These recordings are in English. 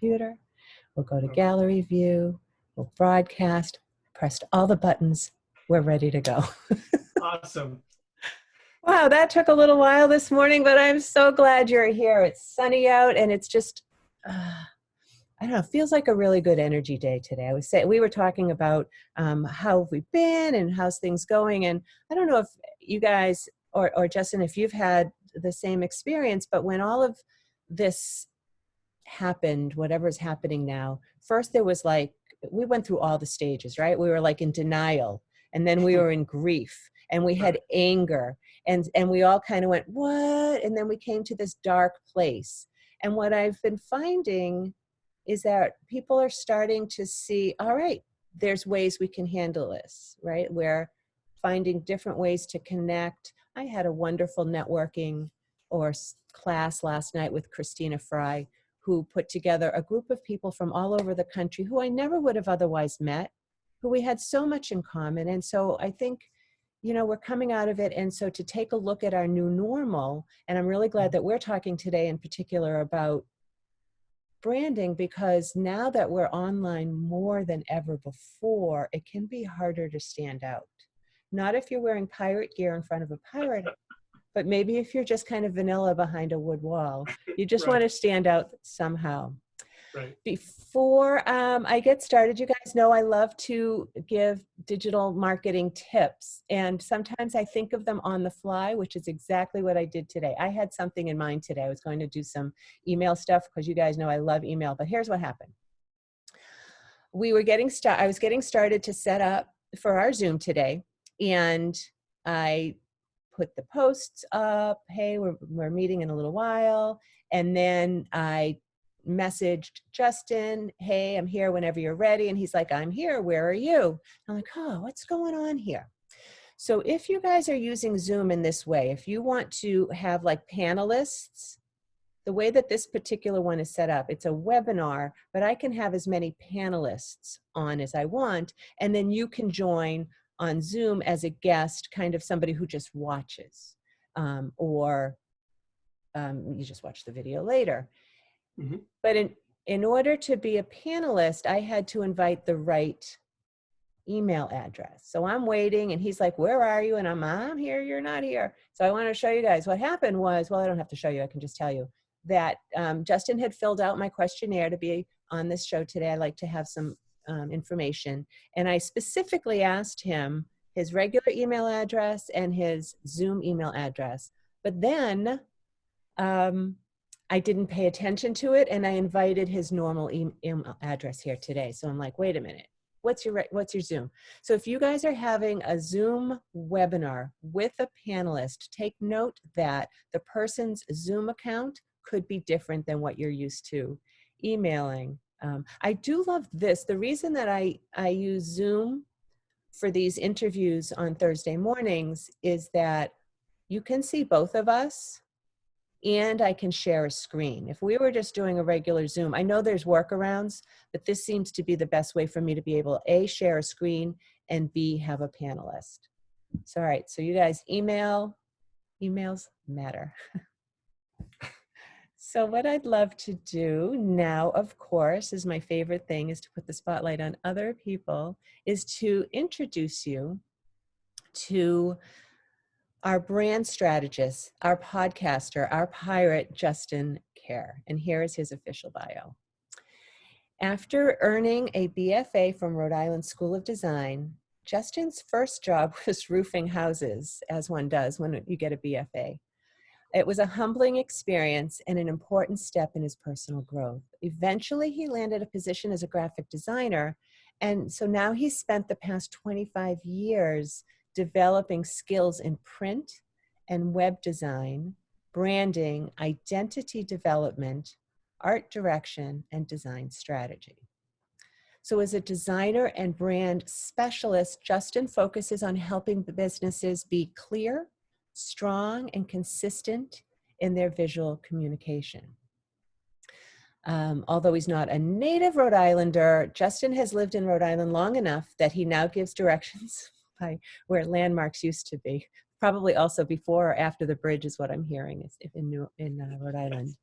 computer. We'll go to gallery view. We'll broadcast. Pressed all the buttons. We're ready to go. Awesome. Wow, that took a little while this morning, but I'm so glad you're here. It's sunny out, and it's just, I don't know, it feels like a really good energy day today. We were talking about how we've been and how's things going, and I don't know if you guys or Justin, if you've had the same experience, but when all of this happened, whatever's happening now, first there was like, we went through all the stages, right? We were like in denial, and then we were in grief, and we had anger, and we all kind of went, what? And then we came to this dark place. And what I've been finding is that people are starting to see, all right, there's ways we can handle this, right? We're finding different ways to connect. I had a wonderful networking class last night with Christina Fry, who put together a group of people from all over the country who I never would have otherwise met, who we had so much in common. And so I think, you know, we're coming out of it. And so to take a look at our new normal, and I'm really glad that we're talking today in particular about branding, because now that we're online more than ever before, it can be harder to stand out. Not if you're wearing pirate gear in front of a pirate, but maybe if you're just kind of vanilla behind a wood wall, you just want to stand out somehow. Right. Before I get started, you guys know I love to give digital marketing tips, and sometimes I think of them on the fly, which is exactly what I did today. I had something in mind today. I was going to do some email stuff because you guys know I love email, but here's what happened. I was getting started to set up for our Zoom today, and I put the posts up, hey, we're meeting in a little while, and then I messaged Justin, hey, I'm here whenever you're ready. And he's like, I'm here, where are you? I'm like, oh, what's going on here? So if you guys are using Zoom in this way, if you want to have like panelists, the way that this particular one is set up, it's a webinar, but I can have as many panelists on as I want. And then you can join on Zoom as a guest, kind of somebody who just watches, or you just watch the video later. Mm-hmm. But in order to be a panelist, I had to invite the right email address. So I'm waiting, and he's like, where are you? And I'm here, you're not here. So I want to show you guys what happened was, well, I don't have to show you, I can just tell you that Justin had filled out my questionnaire to be on this show today. I like to have some information. And I specifically asked him his regular email address and his Zoom email address. But then I didn't pay attention to it, and I invited his normal email address here today. So I'm like, wait a minute, what's your Zoom? So if you guys are having a Zoom webinar with a panelist, take note that the person's Zoom account could be different than what you're used to emailing. I do love this. The reason that I use Zoom for these interviews on Thursday mornings is that you can see both of us, and I can share a screen. If we were just doing a regular Zoom, I know there's workarounds, but this seems to be the best way for me to be able, A, share a screen, and B, have a panelist. So, all right, so you guys, emails matter. So what I'd love to do now, of course, is my favorite thing, is to put the spotlight on other people, is to introduce you to our brand strategist, our podcaster, our pirate, Justin Kerr. And here is his official bio. After earning a BFA from Rhode Island School of Design, Justin's first job was roofing houses, as one does when you get a BFA. It was a humbling experience and an important step in his personal growth. Eventually, he landed a position as a graphic designer, and so now he's spent the past 25 years developing skills in print and web design, branding, identity development, art direction, and design strategy. So as a designer and brand specialist, Justin focuses on helping the businesses be clear, strong, and consistent in their visual communication. Although he's not a native Rhode Islander, Justin has lived in Rhode Island long enough that he now gives directions by where landmarks used to be. Probably also before or after the bridge is what I'm hearing in Rhode Island.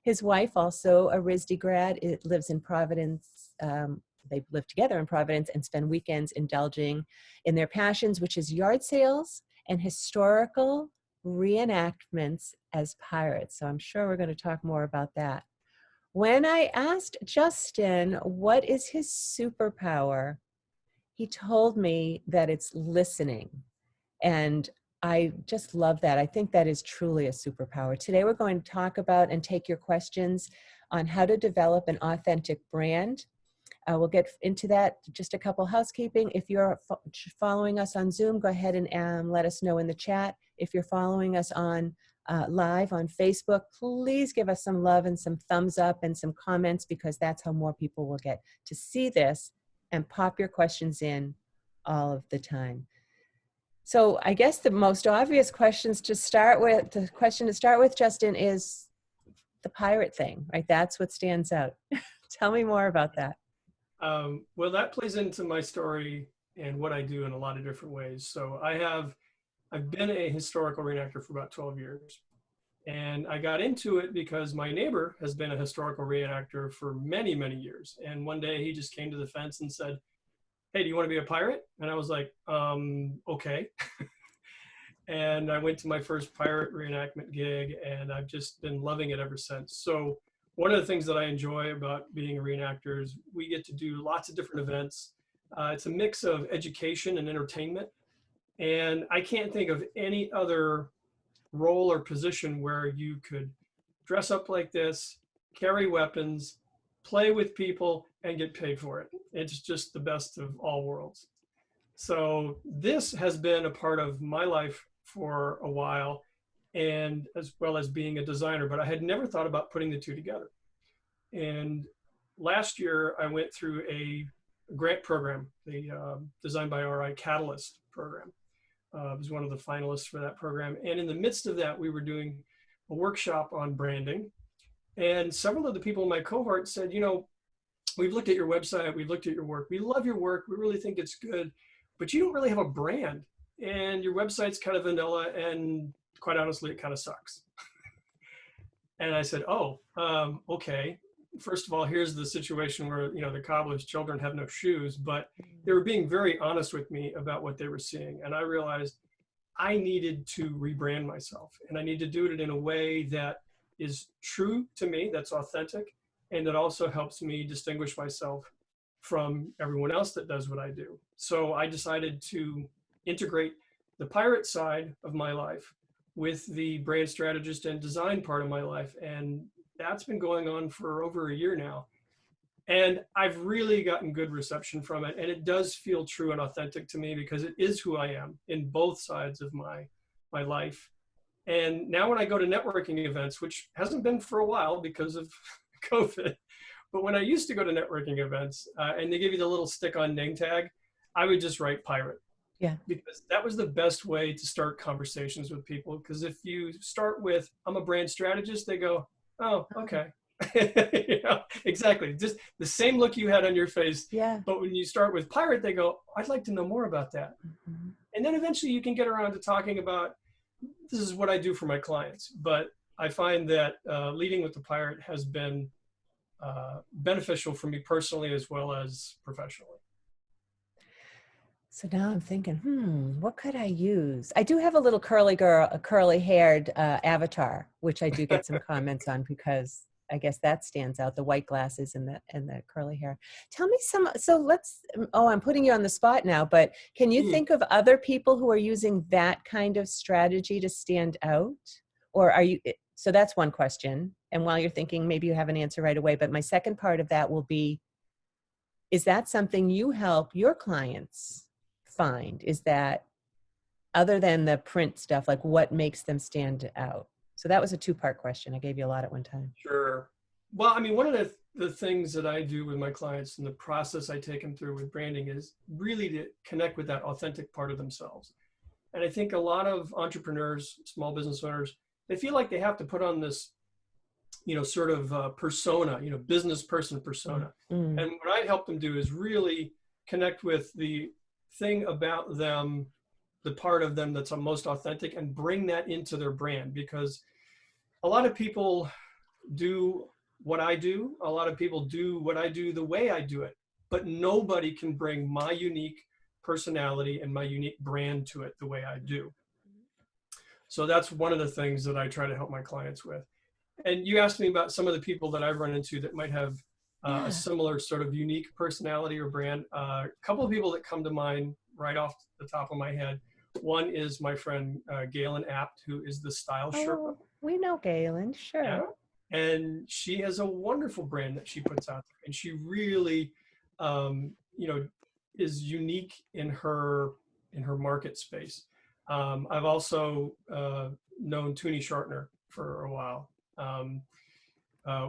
His wife, also a RISD grad, lives in Providence. They live together in Providence and spend weekends indulging in their passions, which is yard sales and historical reenactments as pirates. So I'm sure we're going to talk more about that. When I asked Justin what is his superpower, he told me that it's listening. And I just love that. I think that is truly a superpower. Today, we're going to talk about and take your questions on how to develop an authentic brand. We'll get into that. Just a couple housekeeping. If you're following us on Zoom, go ahead and let us know in the chat. If you're following us on live on Facebook, please give us some love and some thumbs up and some comments, because that's how more people will get to see this, and pop your questions in all of the time. So I guess the most obvious questions to start with, the question to start with, Justin, is the pirate thing, right? That's what stands out. Tell me more about that. Well, that plays into my story and what I do in a lot of different ways. So I've been a historical reenactor for about 12 years. And I got into it because my neighbor has been a historical reenactor for many, many years. And one day he just came to the fence and said, "Hey, do you want to be a pirate?" And I was like, okay. And I went to my first pirate reenactment gig, and I've just been loving it ever since. So one of the things that I enjoy about being a reenactor is we get to do lots of different events. It's a mix of education and entertainment. And I can't think of any other role or position where you could dress up like this, carry weapons, play with people, and get paid for it. It's just the best of all worlds. So this has been a part of my life for a while, and as well as being a designer, but I had never thought about putting the two together. And last year I went through a grant program, the Designed by RI Catalyst program. I was one of the finalists for that program. And in the midst of that, we were doing a workshop on branding. And several of the people in my cohort said, "You know, we've looked at your website, we've looked at your work, we love your work, we really think it's good, but you don't really have a brand. And your website's kind of vanilla, and quite honestly, it kind of sucks." And I said, "Oh, okay. First of all, here's the situation where, you know, the cobbler's children have no shoes," but they were being very honest with me about what they were seeing. And I realized I needed to rebrand myself, and I need to do it in a way that is true to me, that's authentic, and that also helps me distinguish myself from everyone else that does what I do. So I decided to integrate the pirate side of my life with the brand strategist and design part of my life. And that's been going on for over a year now. And I've really gotten good reception from it. And it does feel true and authentic to me, because it is who I am in both sides of my life. And now when I go to networking events, which hasn't been for a while because of COVID, but when I used to go to networking events and they give you the little stick-on name tag, I would just write pirate. Yeah. Because that was the best way to start conversations with people. Because if you start with, "I'm a brand strategist," they go, "Oh, okay." You know, exactly. Just the same look you had on your face. Yeah. But when you start with pirate, they go, "I'd like to know more about that." Mm-hmm. And then eventually you can get around to talking about, "This is what I do for my clients." But I find that leading with the pirate has been beneficial for me personally as well as professionally. So now I'm thinking, what could I use? I do have a little curly haired avatar, which I do get some comments on, because I guess that stands out, the white glasses and the curly hair. Tell me I'm putting you on the spot now, but can you think of other people who are using that kind of strategy to stand out? Or so that's one question. And while you're thinking, maybe you have an answer right away, but my second part of that will be, is that something you help your clients find? Is that, other than the print stuff, like what makes them stand out? So that was a two-part question. I gave you a lot at one time. Sure. Well, I mean, one of the things that I do with my clients and the process I take them through with branding is really to connect with that authentic part of themselves. And I think a lot of entrepreneurs, small business owners, they feel like they have to put on this, you know, sort of persona, you know, business person persona. Mm-hmm. And what I help them do is really connect with the thing about them, the part of them that's most authentic, and bring that into their brand. Because a lot of people do what I do. A lot of people do what I do the way I do it, but nobody can bring my unique personality and my unique brand to it the way I do. So that's one of the things that I try to help my clients with. And you asked me about some of the people that I've run into that might have a Yeah. similar sort of unique personality or brand. A couple of people that come to mind right off the top of my head. One is my friend Galen Apt, who is the Style Sherpa. Oh, we know Galen, Yeah. sure. And she has a wonderful brand that she puts out there. And she really, you know, is unique in her market space. I've also known Toonie Shartner for a while.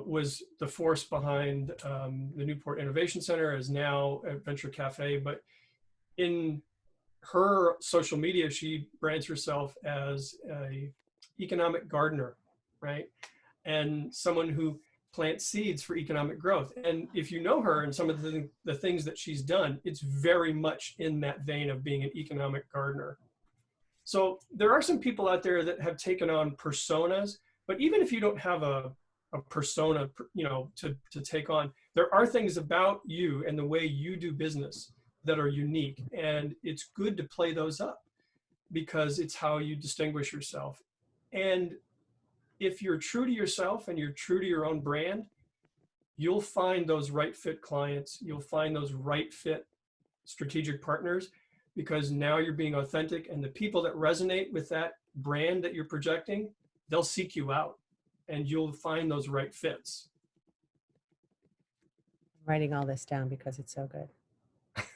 Was the force behind the Newport Innovation Center, is now at Venture Cafe. But in her social media, she brands herself as a economic gardener, right? And someone who plants seeds for economic growth. And if you know her and some of the things that she's done, it's very much in that vein of being an economic gardener. So there are some people out there that have taken on personas, but even if you don't have a persona, to take on, there are things about you and the way you do business that are unique. And it's good to play those up because it's how you distinguish yourself. And if you're true to yourself and you're true to your own brand, you'll find those right fit clients. You'll find those right fit strategic partners, because now you're being authentic, and the people that resonate with that brand that you're projecting, they'll seek you out and you'll find those right fits. I'm writing all this down because it's so good.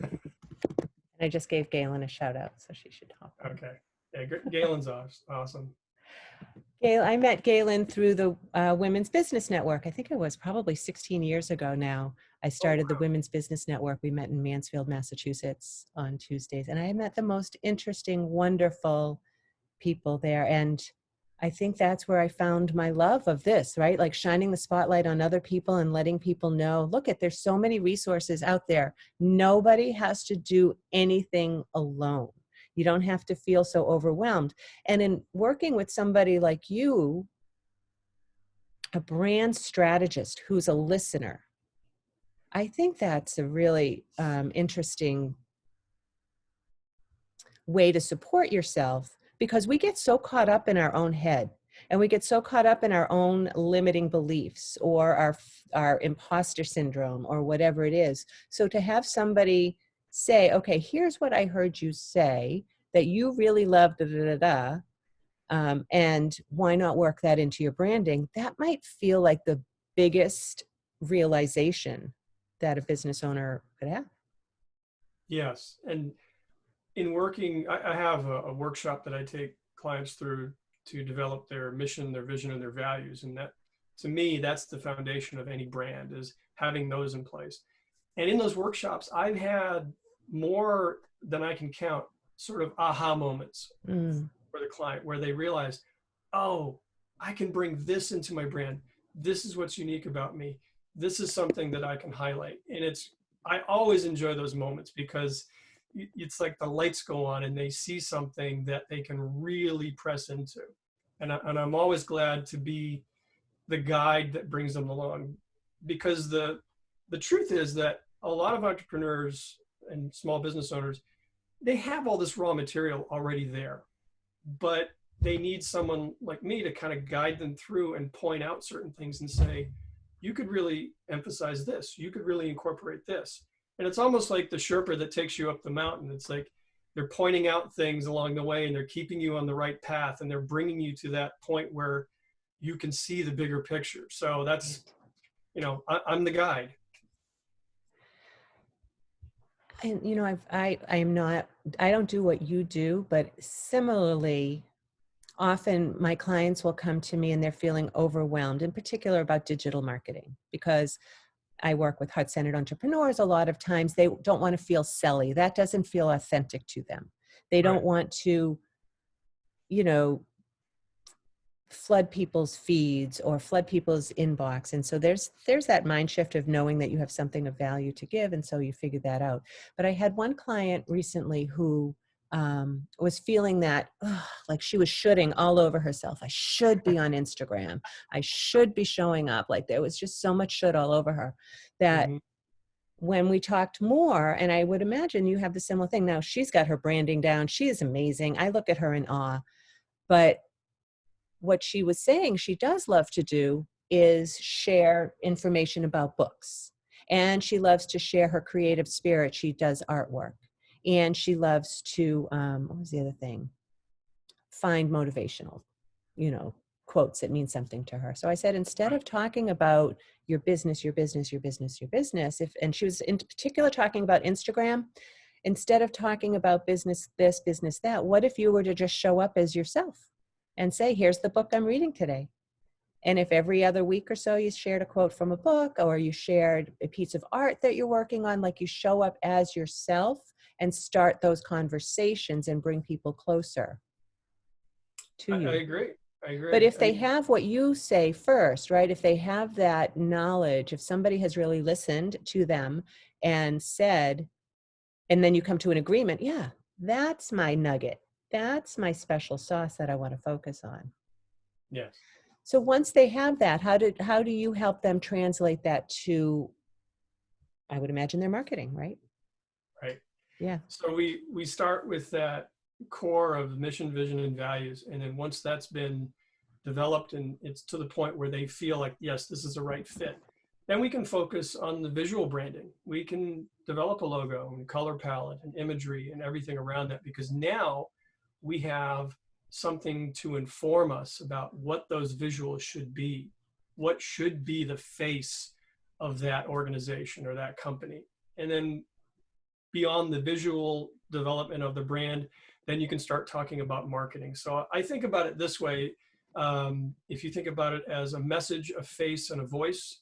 And I just gave Galen a shout out, so she should talk. Okay. Yeah, Galen's awesome. Gail, I met Galen through the Women's Business Network. I think it was probably 16 years ago now. I started the Women's Business Network. We met in Mansfield, Massachusetts on Tuesdays. And I met the most interesting, wonderful people there. And I think that's where I found my love of this, right? Like shining the spotlight on other people and letting people know, look, there's so many resources out there. Nobody has to do anything alone. You don't have to feel so overwhelmed. And in working with somebody like you, a brand strategist who's a listener, I think that's a really interesting way to support yourself, because we get so caught up in our own head and we get so caught up in our own limiting beliefs or our imposter syndrome or whatever it is. So to have somebody say, okay, here's what I heard you say that you really love, da, da, da, da, and why not work that into your branding? That might feel like the biggest realization that a business owner could have. Yes. And in working, I have a workshop that I take clients through to develop their mission, their vision, and their values. And that, to me, that's the foundation of any brand, is having those in place. And in those workshops, I've had more than I can count sort of aha moments for the client, where they realize, oh, I can bring this into my brand. This is what's unique about me. This is something that I can highlight. And I always enjoy those moments, because it's like the lights go on and they see something that they can really press into. And I'm always glad to be the guide that brings them along, because the truth is that a lot of entrepreneurs and small business owners, they have all this raw material already there, but they need someone like me to kind of guide them through and point out certain things and say, you could really emphasize this. You could really incorporate this. And it's almost like the Sherpa that takes you up the mountain. It's like they're pointing out things along the way and they're keeping you on the right path, and they're bringing you to that point where you can see the bigger picture. So that's, I'm the guide. And I don't do what you do, but similarly, often my clients will come to me and they're feeling overwhelmed, in particular about digital marketing, because I work with heart-centered entrepreneurs. A lot of times they don't want to feel selly. That doesn't feel authentic to them. They don't want to, flood people's feeds or flood people's inbox. And so there's that mind shift of knowing that you have something of value to give. And so you figure that out. But I had one client recently who was feeling that, ugh, like she was shoulding all over herself. I should be on Instagram. I should be showing up. Like there was just so much should all over her that Hmm. when we talked more, and I would imagine you have the similar thing. Now she's got her branding down. She is amazing. I look at her in awe. But what she was saying she does love to do is share information about books. And she loves to share her creative spirit. She does artwork. And she loves to, what was the other thing? Find motivational, you know, quotes that mean something to her. So I said, instead Right. of talking about your business, your business, your business, your business, if, and she was in particular talking about Instagram, instead of talking about business this, business that, what if you were to just show up as yourself and say, here's the book I'm reading today. And if every other week or so you shared a quote from a book or you shared a piece of art that you're working on, like you show up as yourself and start those conversations and bring people closer to I you. agree. I But agree. if I they mean, have what you say first, right? If they have that knowledge, if somebody has really listened to them and said, and then you come to an agreement, yeah, that's my nugget. That's my special sauce that I want to focus on. yes. So once they have that, how do you help them translate that to, I would imagine, their marketing, right? Right. Yeah. So we start with that core of mission, vision, and values, and then once that's been developed and it's to the point where they feel like, yes, this is the right fit, then we can focus on the visual branding. We can develop a logo and color palette and imagery and everything around that, because now we have something to inform us about what those visuals should be, what should be the face of that organization or that company. And then beyond the visual development of the brand, then you can start talking about marketing. So I think about it this way. If you think about it as a message, a face, and a voice,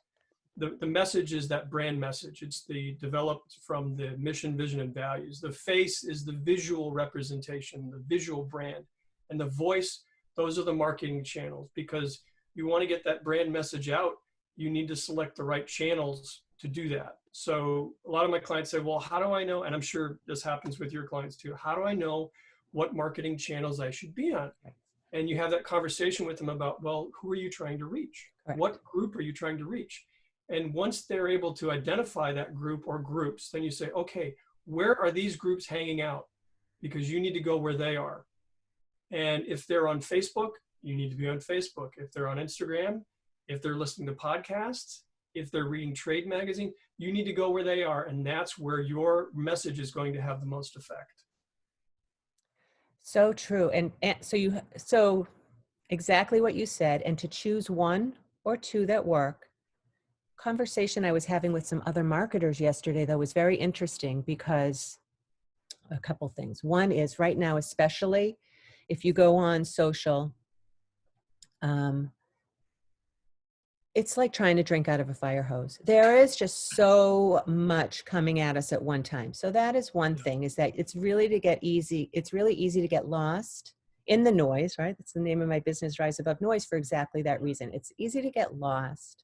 the message is that brand message. It's the developed from the mission, vision, and values. The face is the visual representation, the visual brand. And the voice, those are the marketing channels, because you want to get that brand message out, you need to select the right channels to do that. So a lot of my clients say, well, how do I know? And I'm sure this happens with your clients too. How do I know what marketing channels I should be on? Right. And you have that conversation with them about, well, who are you trying to reach? Correct. What group are you trying to reach? And once they're able to identify that group or groups, then you say, okay, where are these groups hanging out? Because you need to go where they are. And if they're on Facebook, you need to be on Facebook. If they're on Instagram, if they're listening to podcasts, if they're reading trade magazine, you need to go where they are. And that's where your message is going to have the most effect. So true. And so exactly what you said, and to choose one or two that work. Conversation I was having with some other marketers yesterday, though, was very interesting because a couple things. One is right now, especially if you go on social, um, it's like trying to drink out of a fire hose. There is just so much coming at us at one time. So that is one Yeah. thing, is that it's really easy to get lost in the noise, right? That's the name of my business, Rise Above Noise, for exactly that reason. It's easy to get lost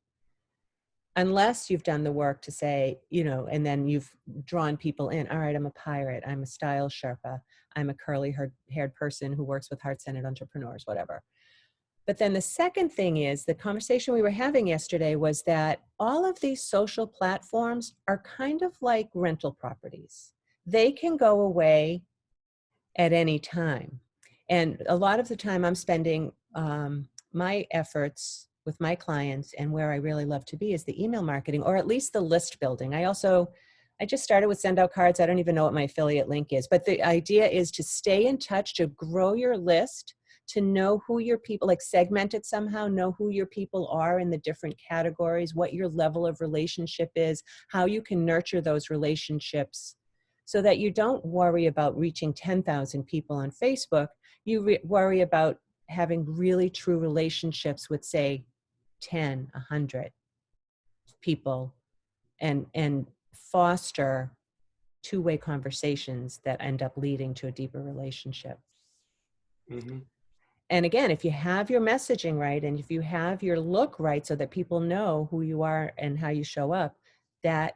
unless you've done the work to say, and then you've drawn people in. All right, I'm a pirate. I'm a style Sherpa. I'm a curly haired person who works with heart-centered entrepreneurs, whatever. But then the second thing is, the conversation we were having yesterday was that all of these social platforms are kind of like rental properties. They can go away at any time. And a lot of the time I'm spending my efforts with my clients, and where I really love to be is the email marketing, or at least the list building. I just started with send out cards. I don't even know what my affiliate link is, but the idea is to stay in touch, to grow your list, to know who your people, like segment it somehow, know who your people are in the different categories, what your level of relationship is, how you can nurture those relationships so that you don't worry about reaching 10,000 people on Facebook. You worry about having really true relationships with, say, 10, 100 people, and foster two-way conversations that end up leading to a deeper relationship. Mm-hmm. And again, if you have your messaging right, and if you have your look right so that people know who you are and how you show up, that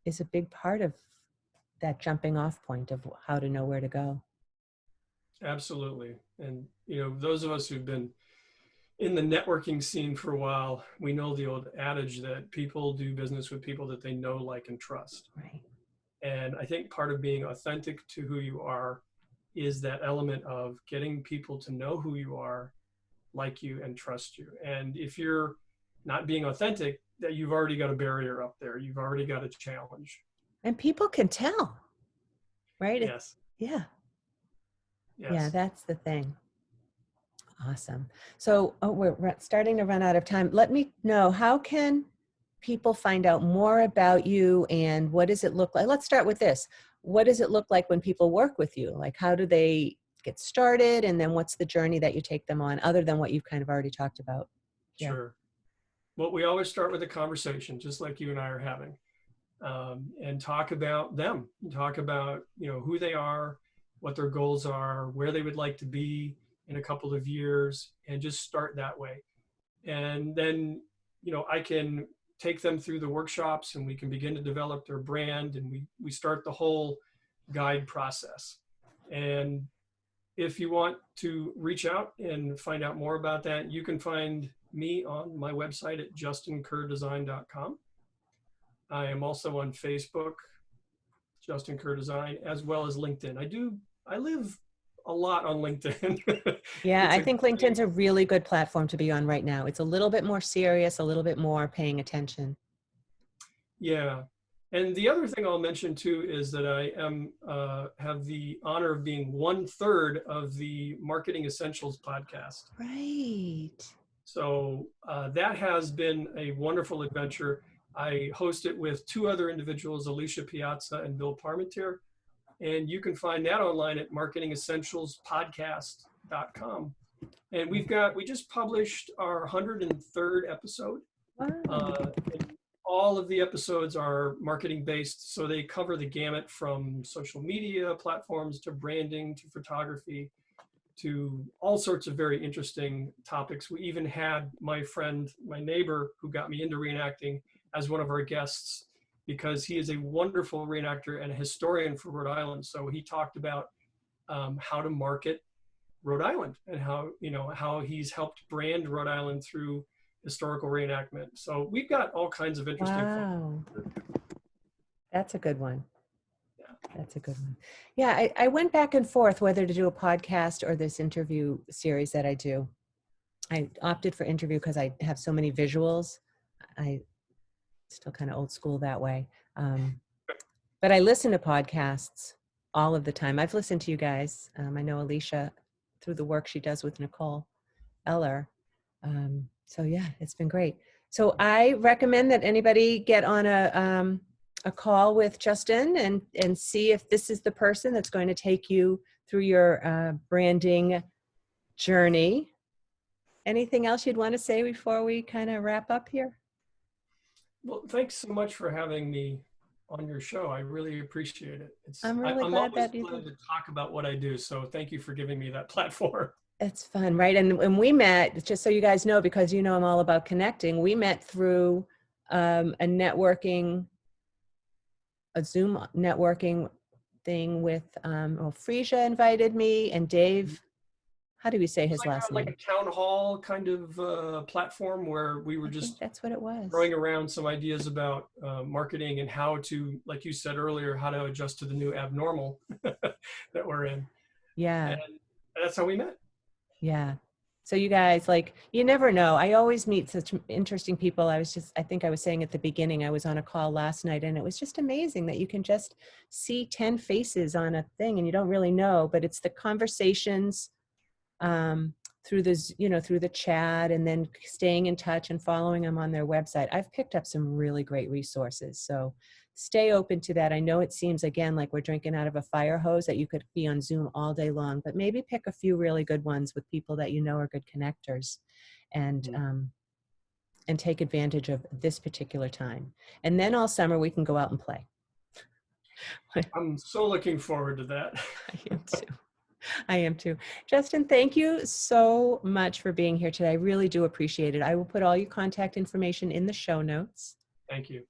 is a big part of that jumping off point of how to know where to go. Absolutely. And, those of us who've been in the networking scene for a while, we know the old adage that people do business with people that they know, like, and trust. Right. And I think part of being authentic to who you are is that element of getting people to know who you are, like you, and trust you. And if you're not being authentic, that you've already got a barrier up there. You've already got a challenge. And people can tell, right? Yes. Yeah. Yeah, Yes. that's the thing. Awesome. So we're starting to run out of time. Let me know, how can people find out more about you and what does it look like? Let's start with this. What does it look like when people work with you? Like, how do they get started? And then what's the journey that you take them on, other than what you've kind of already talked about? Yeah. Sure. Well, we always start with a conversation, just like you and I are having, and talk about them, talk about, who they are, what their goals are, where they would like to be in a couple of years, and just start that way. And then, I can take them through the workshops and we can begin to develop their brand, and we start the whole guide process. And if you want to reach out and find out more about that, you can find me on my website at justinkerrdesign.com. I am also on Facebook, Justin Kerr Design, as well as LinkedIn. I live a lot on LinkedIn. Yeah, I think LinkedIn's a really good platform to be on right now. It's a little bit more serious, a little bit more paying attention. Yeah. And the other thing I'll mention too is that I have the honor of being 1/3 of the Marketing Essentials podcast. Right. So that has been a wonderful adventure. I host it with two other individuals, Alicia Piazza and Bill Parmentier. And you can find that online at marketingessentialspodcast.com. And we just published our 103rd episode. Wow. And all of the episodes are marketing based. So they cover the gamut from social media platforms to branding to photography to all sorts of very interesting topics. We even had my friend, my neighbor who got me into reenacting, as one of our guests, because he is a wonderful reenactor and a historian for Rhode Island. So he talked about how to market Rhode Island and how he's helped brand Rhode Island through historical reenactment. So we've got all kinds of interesting. Wow. That's a good one. Yeah. That's a good one. Yeah, I went back and forth whether to do a podcast or this interview series that I do. I opted for interview because I have so many visuals. I still kind of old school that way. But I listen to podcasts all of the time. I've listened to you guys. I know Alicia through the work she does with Nicole Eller. So yeah, it's been great. So I recommend that anybody get on a call with Justin and see if this is the person that's going to take you through your branding journey. Anything else you'd want to say before we kind of wrap up here? Well, thanks so much for having me on your show. I really appreciate it. I'm really glad that you glad to talk about what I do. So thank you for giving me that platform. It's fun, right? And we met, just so you guys know, because I'm all about connecting, we met through a Zoom networking thing with, Frisia invited me, and Dave, how do we say his last name? Like a town hall kind of platform where we were just that's what it was. throwing around some ideas about marketing and how to, like you said earlier, how to adjust to the new abnormal that we're in. Yeah. And that's how we met. Yeah. So you guys, you never know. I always meet such interesting people. I think I was saying at the beginning, I was on a call last night and it was just amazing that you can just see 10 faces on a thing and you don't really know, but it's the conversations through the chat and then staying in touch and following them on their website. I've picked up some really great resources. So stay open to that. I know it seems, again, like we're drinking out of a fire hose, that you could be on Zoom all day long, but maybe pick a few really good ones with people that are good connectors, and take advantage of this particular time. And then all summer we can go out and play. I'm so looking forward to that. I am too. Justin, thank you so much for being here today. I really do appreciate it. I will put all your contact information in the show notes. Thank you.